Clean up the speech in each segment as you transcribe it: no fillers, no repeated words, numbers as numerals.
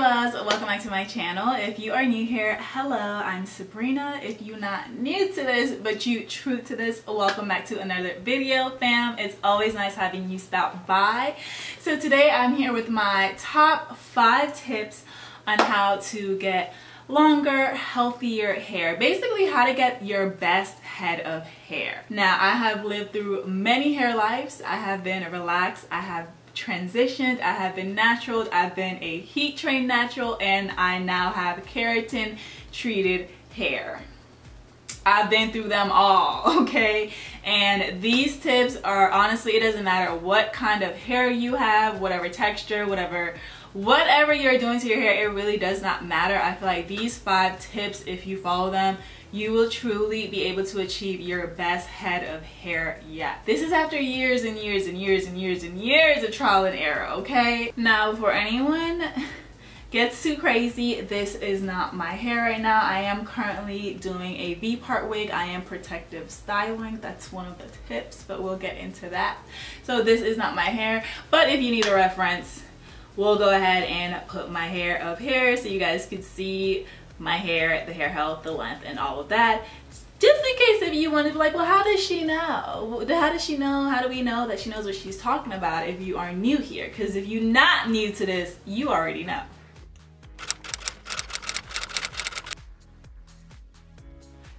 loves, welcome back to my channel. If you are new here, hello, I'm Subrena. If you're not new to this but you true to this, welcome back to another video, fam. It's always nice having you stop by. So today I'm here with my top 5 tips on how to get longer, healthier hair. Basically how to get your best head of hair. Now, I have lived through many hair lives. I have been relaxed, I have transitioned, I have been natural, I've been a heat trained natural, and I now have keratin treated hair. I've been through them all, okay? And these tips are, honestly, it doesn't matter what kind of hair you have, whatever texture, whatever you're doing to your hair, it really does not matter. I feel like these 5 tips, if you follow them, you will truly be able to achieve your best head of hair yet. This is after years and years and years and years and years of trial and error, okay? Now, before anyone gets too crazy, this is not my hair right now. I am currently doing a V-part wig. I am protective styling. That's one of the tips, but we'll get into that. So this is not my hair, but if you need a reference, we'll go ahead and put my hair up here so you guys can see my hair, the hair health, the length, and all of that. Just in case if you want to be like, well, how does she know? How does she know? How do we know that she knows what she's talking about if you are new here? Because if you're not new to this, you already know.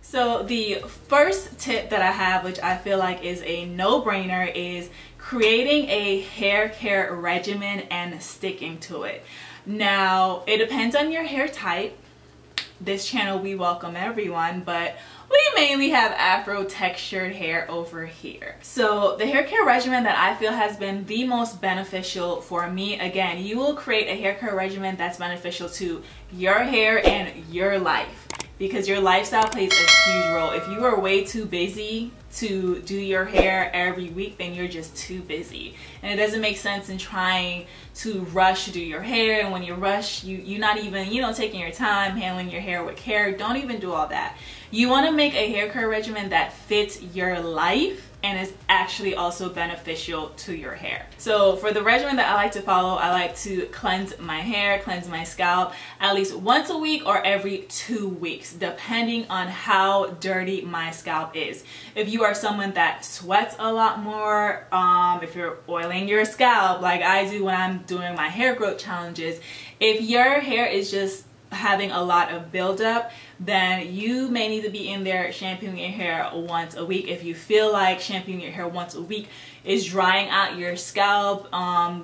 So the first tip that I have, which I feel like is a no-brainer, is creating a hair care regimen and sticking to it. Now, it depends on your hair type. This channel, we welcome everyone, but we mainly have afro textured hair over here. So the hair care regimen that I feel has been the most beneficial for me, again, you will create a hair care regimen that's beneficial to your hair and your life, because your lifestyle plays a huge role. If you are way too busy to do your hair every week, then you're just too busy. And it doesn't make sense in trying to rush to do your hair. And when you rush, you're not even, taking your time, handling your hair with care. Don't even do all that. You want to make a hair care regimen that fits your life and is actually also beneficial to your hair. So for the regimen that I like to follow, I like to cleanse my hair, cleanse my scalp at least once a week or every 2 weeks, depending on how dirty my scalp is. If you are someone that sweats a lot more, if you're oiling your scalp like I do when I'm doing my hair growth challenges, if your hair is just having a lot of buildup, then you may need to be in there shampooing your hair once a week. If you feel like shampooing your hair once a week is drying out your scalp,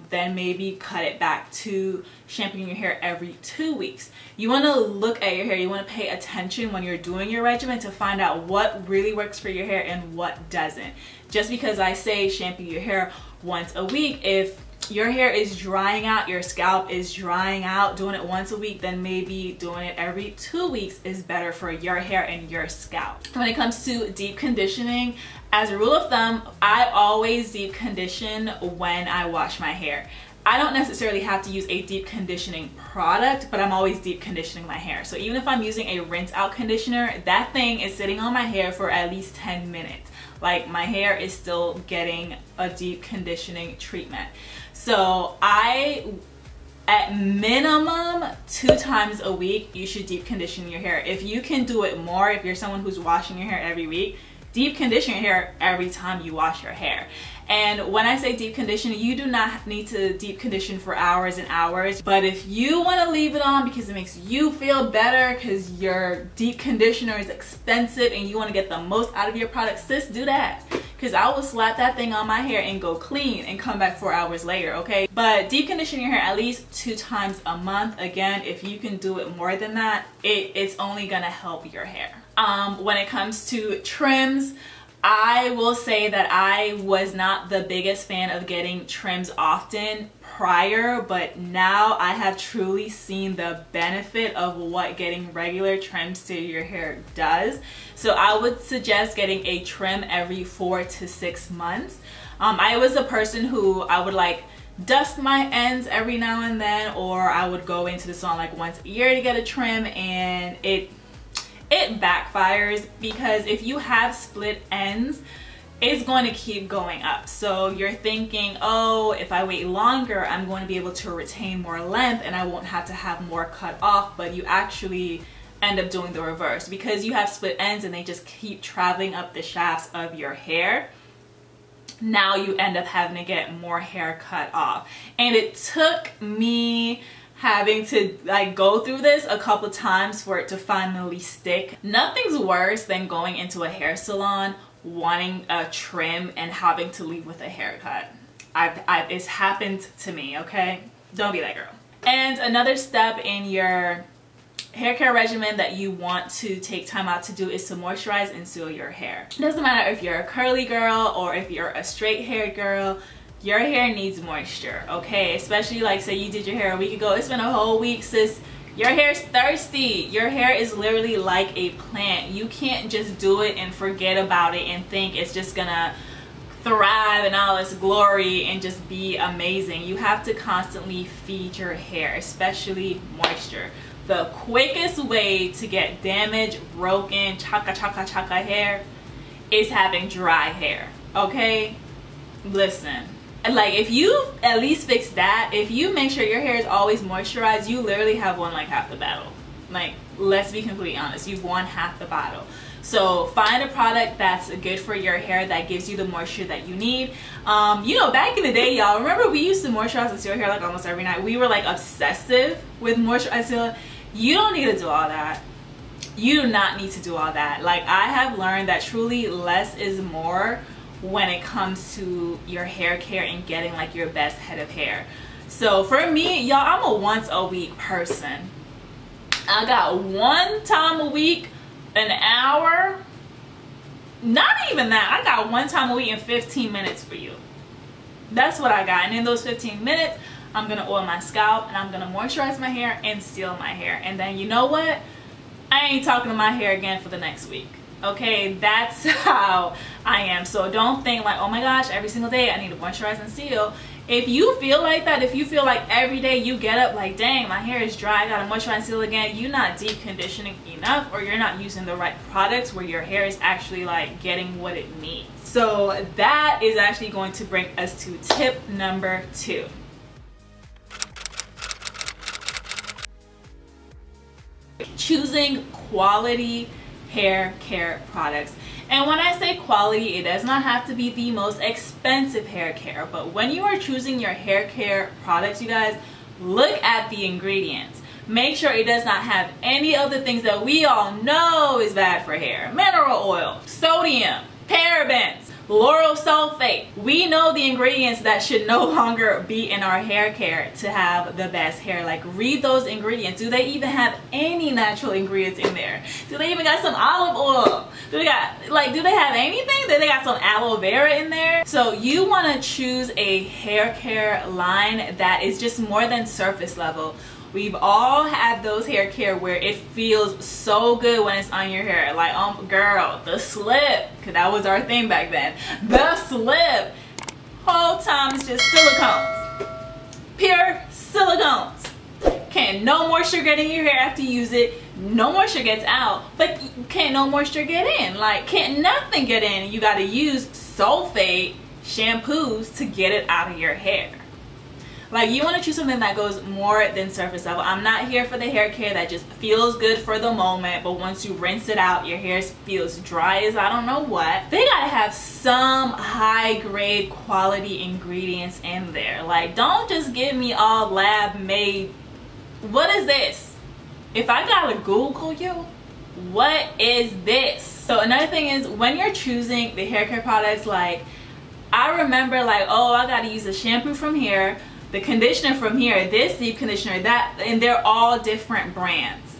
then maybe cut it back to shampooing your hair every 2 weeks. You want to look at your hair, you want to pay attention when you're doing your regimen to find out what really works for your hair and what doesn't. Just because I say shampoo your hair once a week, if your hair is drying out, your scalp is drying out, doing it once a week, then maybe doing it every 2 weeks is better for your hair and your scalp. When it comes to deep conditioning, as a rule of thumb, I always deep condition when I wash my hair. I don't necessarily have to use a deep conditioning product, but I'm always deep conditioning my hair. So even if I'm using a rinse out conditioner, that thing is sitting on my hair for at least 10 minutes. Like, my hair is still getting a deep conditioning treatment. So at minimum 2 times a week, you should deep condition your hair. If you can do it more, if you're someone who's washing your hair every week, deep condition your hair every time you wash your hair. And when I say deep condition, you do not need to deep condition for hours and hours. But if you want to leave it on because it makes you feel better, because your deep conditioner is expensive and you want to get the most out of your product, sis, do that. Because I will slap that thing on my hair and go clean and come back 4 hours later, okay? But deep condition your hair at least 2 times a month. Again, if you can do it more than that, it's only gonna help your hair. When it comes to trims, I will say that I was not the biggest fan of getting trims often prior, but now I have truly seen the benefit of what getting regular trims to your hair does. So I would suggest getting a trim every 4 to 6 months. I was a person who I would like dust my ends every now and then, or I would go into the salon like once a year to get a trim, and it backfires, because if you have split ends, it's going to keep going up. So you're thinking, oh, if I wait longer, I'm going to be able to retain more length and I won't have to have more cut off, but you actually end up doing the reverse because you have split ends and they just keep traveling up the shafts of your hair. Now you end up having to get more hair cut off. And it took me having to like go through this a couple times for it to finally stick. Nothing's worse than going into a hair salon, wanting a trim and having to leave with a haircut. It's happened to me, okay? Don't be that girl. And another step in your hair care regimen that you want to take time out to do is to moisturize and seal your hair. It doesn't matter if you're a curly girl or if you're a straight haired girl, your hair needs moisture, okay? Especially like say you did your hair a week ago, it's been a whole week, sis. Your hair's thirsty. Your hair is literally like a plant. You can't just do it and forget about it and think it's just gonna thrive in all its glory and just be amazing. You have to constantly feed your hair, especially moisture. The quickest way to get damaged, broken, chaka hair is having dry hair, okay? Listen. Like if you at least fix that, if you make sure your hair is always moisturized, you literally have won like half the battle. Like, let's be completely honest, you've won half the battle. So find a product that's good for your hair that gives you the moisture that you need. You know, back in the day, y'all, remember we used to moisturize and seal hair like almost every night. We were like obsessive with moisturizer. You don't need to do all that. You do not need to do all that. Like, I have learned that truly less is more when it comes to your hair care and getting like your best head of hair. So for me, y'all, I'm a once a week person. I got one time a week, an hour, not even that. I got one time a week and 15 minutes for you. That's what I got. And in those 15 minutes, I'm gonna oil my scalp and I'm gonna moisturize my hair and seal my hair. And then you know what? I ain't talking to my hair again for the next week. Okay, that's how I am. So don't think like, oh my gosh, every single day I need to moisturize and seal. If you feel like that, if you feel like every day you get up like, dang, my hair is dry, I gotta moisturize and seal again, you're not deep conditioning enough, or you're not using the right products where your hair is actually like getting what it needs. So that is actually going to bring us to tip number 2. Choosing quality hair care products. And when I say quality, it does not have to be the most expensive hair care, but when you are choosing your hair care products, you guys, look at the ingredients. Make sure it does not have any of the things that we all know is bad for hair. Mineral oil, sodium, parabens, lauryl sulfate. We know the ingredients that should no longer be in our hair care to have the best hair. Like, read those ingredients. Do they even have any natural ingredients in there? Do they even got some olive oil? Do they have anything? Do they got some aloe vera in there? So you want to choose a hair care line that is just more than surface level. We've all had those hair care where it feels so good when it's on your hair. Like, girl, the slip, because that was our thing back then. The slip. Whole time it's just silicones. Pure silicones. Can't no moisture get in your hair after you use it. No moisture gets out, but can't no moisture get in. Like, can't nothing get in. You got to use sulfate shampoos to get it out of your hair. Like, you want to choose something that goes more than surface level. I'm not here for the hair care that just feels good for the moment, but once you rinse it out, your hair feels dry as I don't know what. They gotta have some high grade quality ingredients in there. Like, don't just give me all lab made. What is this? If I gotta Google you, what is this? So another thing is, when you're choosing the hair care products, like, I remember like, oh, I gotta use a shampoo from here, the conditioner from here, this deep conditioner, that, and they're all different brands.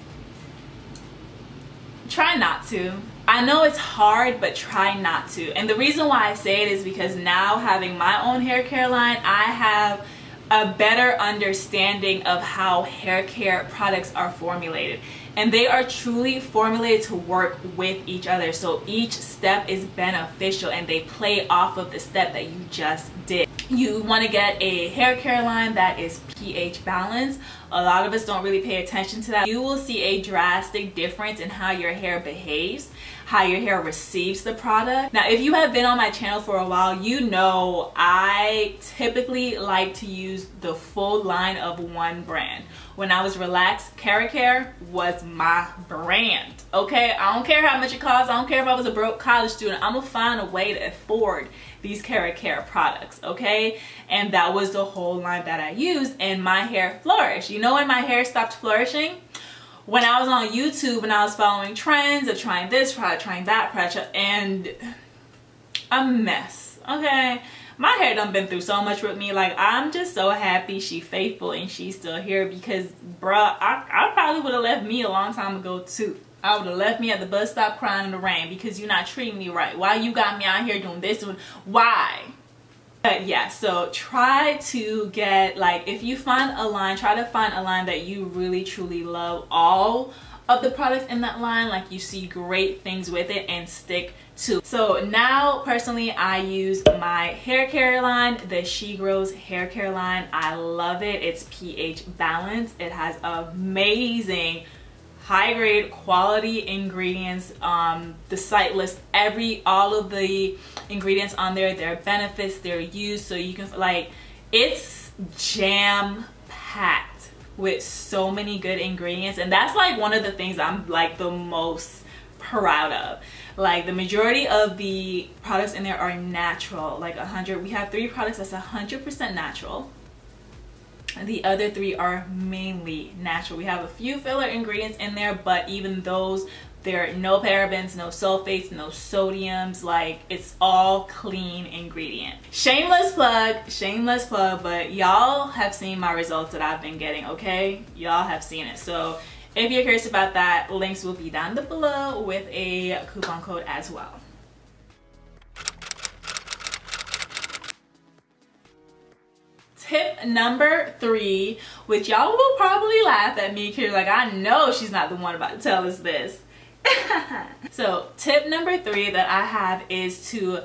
Try not to. I know it's hard, but try not to. And the reason why I say it is because now, having my own hair care line, I have a better understanding of how hair care products are formulated. And they are truly formulated to work with each other. So each step is beneficial and they play off of the step that you just did. You want to get a hair care line that is pH balanced. A lot of us don't really pay attention to that. You will see a drastic difference in how your hair behaves, how your hair receives the product. Now, if you have been on my channel for a while, you know I typically like to use the full line of one brand. When I was relaxed, Care was my brand. Okay, I don't care how much it costs. I don't care if I was a broke college student. I'm gonna find a way to afford these Care products, okay? And that was the whole line that I used, and my hair flourished. You know when my hair stopped flourishing? When I was on YouTube and I was following trends of trying this product, trying that product, and a mess, okay? My hair done been through so much with me. Like, I'm just so happy she faithful and she's still here, because bruh, I probably would have left me a long time ago too. I would have left me at the bus stop crying in the rain because you're not treating me right. Why you got me out here doing this one? Why? But yeah, so try to get, like, if you find a line, try to find a line that you really truly love all of the products in that line, like you see great things with it, and stick to. So now personally I use my hair care line, the She Grows hair care line. I love it. It's pH balanced. It has amazing high grade quality ingredients. The site lists all of the ingredients on there, their benefits, their use, so you can, like, it's jam packed with so many good ingredients, and that's like one of the things I'm like the most proud of. Like, the majority of the products in there are natural, like 100. We have 3 products that's 100% natural. The other 3 are mainly natural. We have a few filler ingredients in there, but even those, there are no parabens, no sulfates, no sodiums. Like, it's all clean ingredient. Shameless plug, but y'all have seen my results that I've been getting, okay? Y'all have seen it. So if you're curious about that, links will be down below with a coupon code as well. Tip number 3, which y'all will probably laugh at me because, like, I know she's not the one about to tell us this. So tip number 3 that I have is to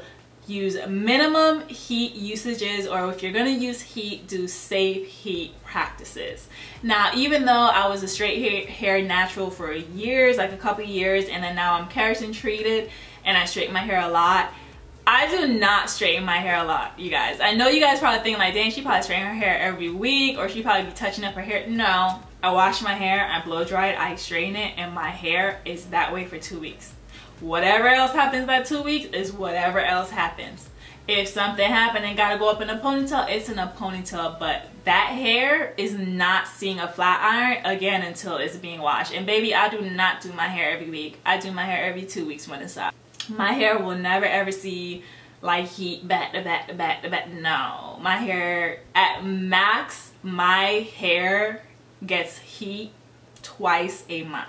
use minimum heat usages, or if you're gonna use heat, do safe heat practices. Now, even though I was a straight hair natural for years, like a couple years, and then now I'm keratin treated and I straighten my hair a lot, I do not straighten my hair a lot, you guys. I know you guys probably think like, dang, she probably straighten her hair every week, or she probably be touching up her hair. No, I wash my hair, I blow dry it, I straighten it, and my hair is that way for 2 weeks. Whatever else happens that 2 weeks is whatever else happens. If something happened and gotta go up in a ponytail, it's in a ponytail, but that hair is not seeing a flat iron again until it's being washed. And baby, I do not do my hair every week. I do my hair every 2 weeks when it's out. My hair will never ever see like heat back to back to back to back. No, my hair at max, my hair gets heat twice a month.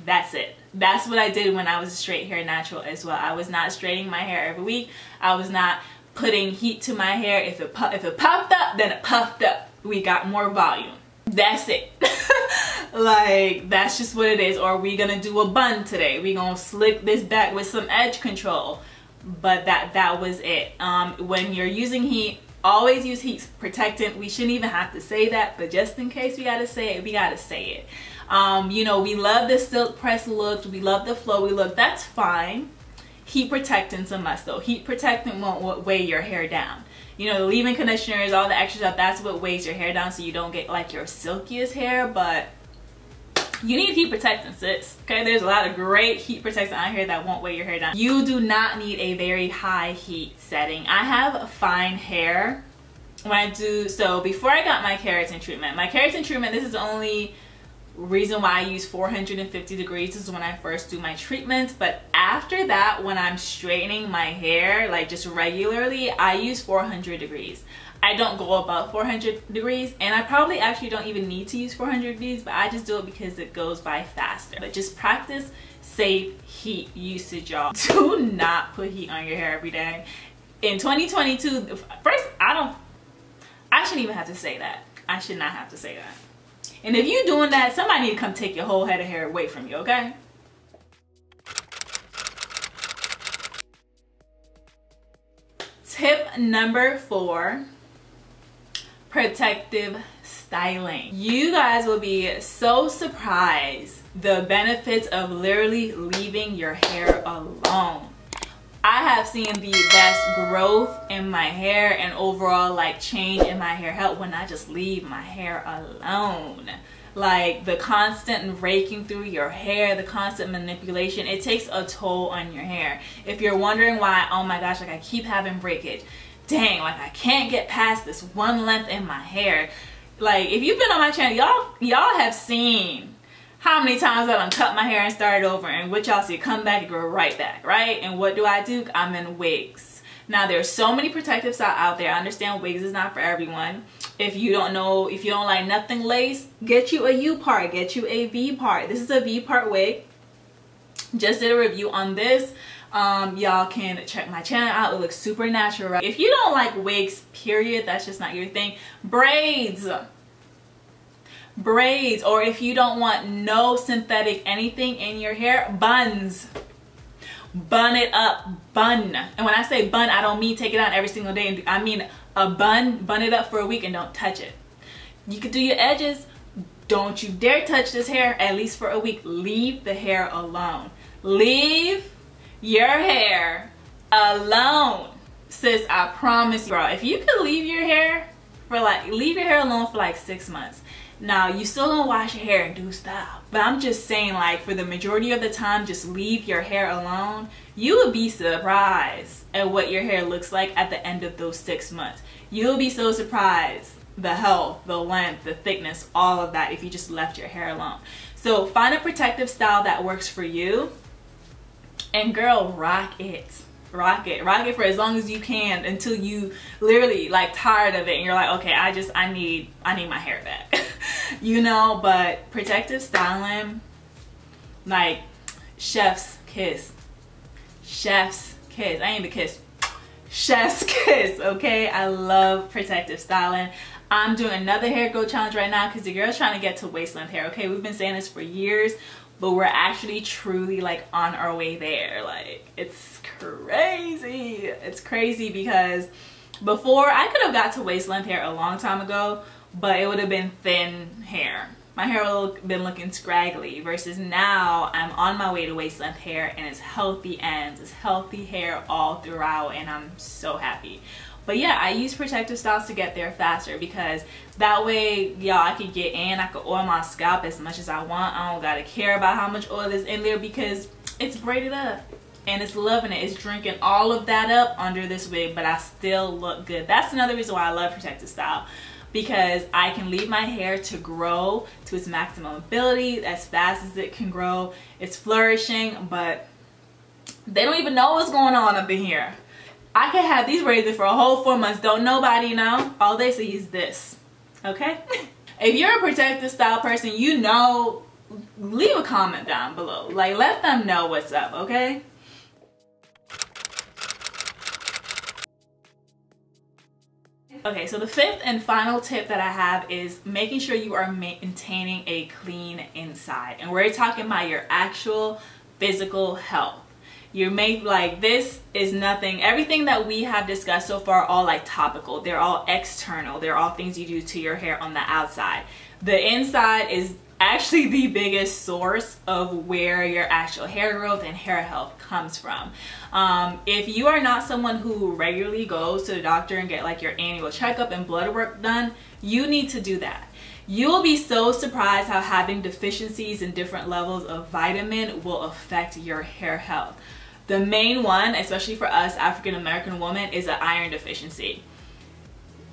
That's it. That's what I did when I was a straight hair natural as well. I was not straightening my hair every week. I was not putting heat to my hair. If it puffed up, then it puffed up. We got more volume. That's it. Like, that's just what it is. Or we gonna do a bun today. We gonna slick this back with some edge control. But that was it. When you're using heat, always use heat protectant. We shouldn't even have to say that, but just in case we gotta say it, we gotta say it. You know, we love the silk press look, we love the flowy look. That's fine. Heat protectant's a must though. Heat protectant won't weigh your hair down. You know, the leave-in conditioners, all the extra stuff, that's what weighs your hair down so you don't get like your silkiest hair, but you need heat protectant, sis. Okay, there's a lot of great heat protectant out here that won't weigh your hair down. You do not need a very high heat setting. I have fine hair when I do, so before I got my keratin treatment, this is the only reason why I use 450 degrees. This is when I first do my treatments, but after that, when I'm straightening my hair, like just regularly, I use 400 degrees. I don't go above 400 degrees, and I probably actually don't even need to use 400 degrees, but I just do it because it goes by faster. But just practice safe heat usage, y'all. Do not put heat on your hair every day. In 2022, first, I shouldn't even have to say that. I should not have to say that. And if you're doing that, somebody need to come take your whole head of hair away from you, okay? Tip number 4, protective styling. You guys will be so surprised the benefits of literally leaving your hair alone. I have seen the best growth in my hair and overall like change in my hair health when I just leave my hair alone. Like the constant raking through your hair, the constant manipulation, it takes a toll on your hair. If you're wondering why, oh my gosh, like I keep having breakage, dang, like I can't get past this one length in my hair. Like if you've been on my channel, y'all have seen how many times I done cut my hair and started over, and what y'all see, come back and go right back, right? And what do? I'm in wigs. Now there's so many protective styles out there. I understand wigs is not for everyone. If you don't know, if you don't like nothing lace, get you a U part, get you a V part. This is a V part wig. Just did a review on this. Y'all can check my channel out. It looks super natural, right? If you don't like wigs, period, that's just not your thing. Braids, or if you don't want no synthetic anything in your hair, buns. Bun it up, bun. And when I say bun, I don't mean take it out every single day. I mean a bun it up for a week and don't touch it. You could do your edges. Don't you dare touch this hair at least for a week. Leave the hair alone. Leave your hair alone. Sis, I promise you, girl, if you could leave your hair alone for like 6 months. Now, you still gonna wash your hair and do stuff, but I'm just saying, like, for the majority of the time, just leave your hair alone. You will be surprised at what your hair looks like at the end of those 6 months. You'll be so surprised. The health, the length, the thickness, all of that if you just left your hair alone. So find a protective style that works for you, and girl, rock it. Rock it for as long as you can until you literally like tired of it and you're like, okay, I need my hair back. You know. But protective styling, like chef's kiss. Chef's kiss. I ain't the kiss. Chef's kiss, okay? I love protective styling. I'm doing another hair growth challenge right now because the girl's trying to get to waist length hair, okay? We've been saying this for years, but we're actually truly like on our way there. Like, it's crazy. It's crazy because before I could have got to waist length hair a long time ago, but it would have been thin hair. My hair would have been looking scraggly, versus now I'm on my way to waist length hair and it's healthy ends, it's healthy hair all throughout, and I'm so happy. But yeah, I use protective styles to get there faster because that way, y'all, I could get in, I could oil my scalp as much as I want. I don't gotta care about how much oil is in there because it's braided up and it's loving it. It's drinking all of that up under this wig, but I still look good. That's another reason why I love protective style, because I can leave my hair to grow to its maximum ability as fast as it can grow. It's flourishing, but they don't even know what's going on up in here. I could have these braids for a whole 4 months. Don't nobody know. All they see is this. Okay? If you're a protective style person, you know, leave a comment down below. Like, let them know what's up, okay? Okay, so the fifth and final tip that I have is making sure you are maintaining a clean inside. And we're talking about your actual physical health. You make, like, this is nothing. Everything that we have discussed so far are all like topical. They're all external. They're all things you do to your hair on the outside. The inside is actually the biggest source of where your actual hair growth and hair health comes from. If you are not someone who regularly goes to the doctor and get like your annual checkup and blood work done, you need to do that. You'll be so surprised how having deficiencies in different levels of vitamin will affect your hair health. The main one, especially for us African American women, is an iron deficiency.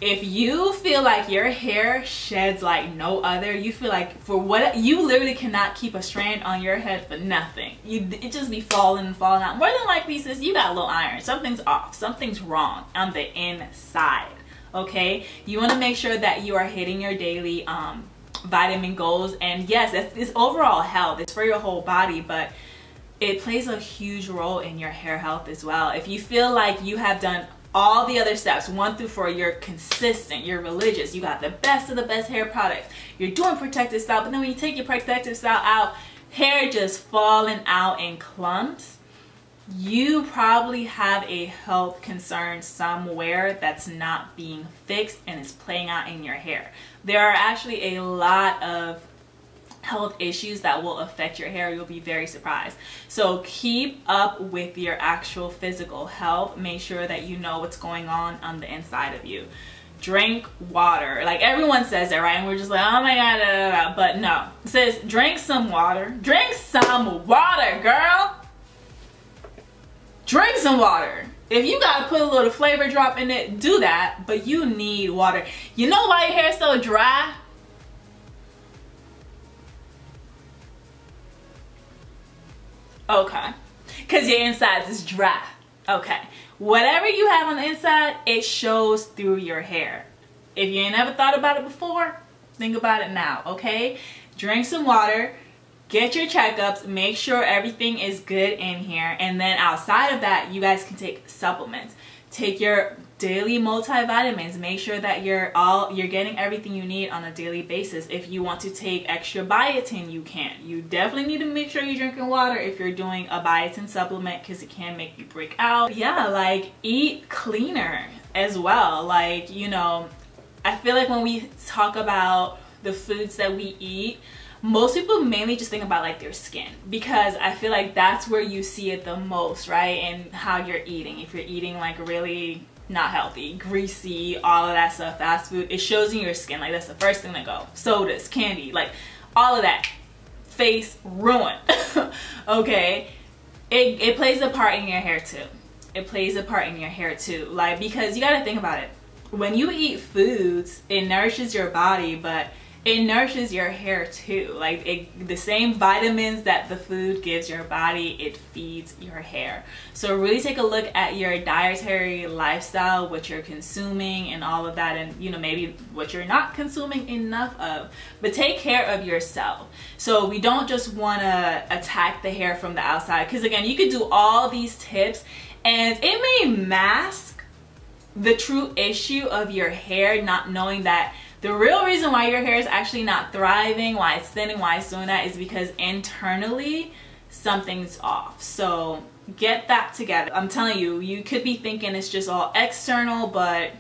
If you feel like your hair sheds like no other, you feel like for what, you literally cannot keep a strand on your head for nothing. It just be falling and falling out. More than likely, sis, you got low iron. Something's off. Something's wrong on the inside. Okay? You want to make sure that you are hitting your daily vitamin goals. And yes, it's overall health. It's for your whole body, but it plays a huge role in your hair health as well. If you feel like you have done all the other steps 1 through 4, you're consistent, you're religious, you got the best of the best hair products, you're doing protective style, but then when you take your protective style out, hair just falling out in clumps, you probably have a health concern somewhere that's not being fixed and is playing out in your hair. There are actually a lot of health issues that will affect your hair. You'll be very surprised. So keep up with your actual physical health. Make sure that you know what's going on the inside of you. Drink water. Like everyone says that, right? And we're just like, oh my god, da, da, da. But no, it says drink some water. Drink some water, girl. Drink some water. If you gotta put a little flavor drop in it, do that, but you need water. You know why your hair is so dry? Okay, because your insides is dry. Okay, whatever you have on the inside, it shows through your hair. If you ain't never thought about it before, think about it now, okay? Drink some water, get your checkups, make sure everything is good in here, and then outside of that, you guys can take supplements. Take your daily multivitamins. Make sure that you're getting everything you need on a daily basis. If you want to take extra biotin, you can. You definitely need to make sure you're drinking water if you're doing a biotin supplement, because it can make you break out. Yeah, like eat cleaner as well. Like, you know, I feel like when we talk about the foods that we eat, most people mainly just think about like their skin, because I feel like that's where you see it the most, right? And how you're eating. If you're eating like really not healthy, greasy, all of that stuff, fast food, it shows in your skin. Like that's the first thing to go. Sodas, candy, like all of that. Face ruined. Okay, it plays a part in your hair too. It plays a part in your hair too. Like, because you got to think about it. When you eat foods, it nourishes your body, but it nourishes your hair too. Like the same vitamins that the food gives your body, it feeds your hair. So really take a look at your dietary lifestyle, what you're consuming and all of that, and you know, maybe what you're not consuming enough of. But take care of yourself. So we don't just want to attack the hair from the outside, because again, you could do all these tips and it may mask the true issue of your hair, not knowing that the real reason why your hair is actually not thriving, why it's thinning, why it's doing that, is because internally something's off. So get that together. I'm telling you, you could be thinking it's just all external, but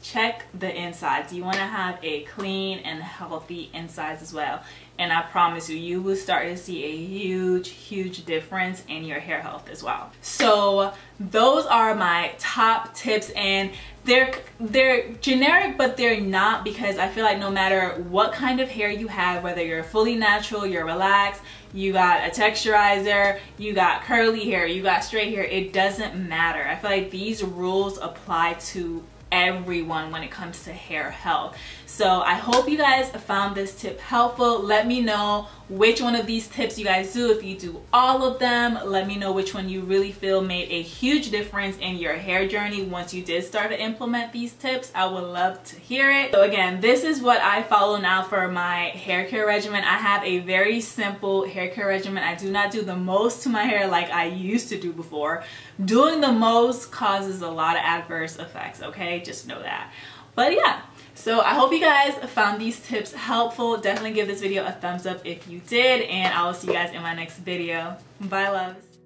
check the insides. You want to have a clean and healthy insides as well. And I promise you, you will start to see a huge difference in your hair health as well. So those are my top tips, and they're generic, but they're not, because I feel like no matter what kind of hair you have, whether you're fully natural, you're relaxed, you got a texturizer, you got curly hair, you got straight hair, it doesn't matter. I feel like these rules apply to everyone when it comes to hair health. So I hope you guys found this tip helpful. Let me know which one of these tips you guys do. If you do all of them, let me know which one you really feel made a huge difference in your hair journey once you did start to implement these tips. I would love to hear it. So again, this is what I follow now for my hair care regimen. I have a very simple hair care regimen. I do not do the most to my hair like I used to do before. Doing the most causes a lot of adverse effects, okay? Just know that. But yeah, so I hope you guys found these tips helpful. Definitely give this video a thumbs up if you did, and I will see you guys in my next video. Bye, loves.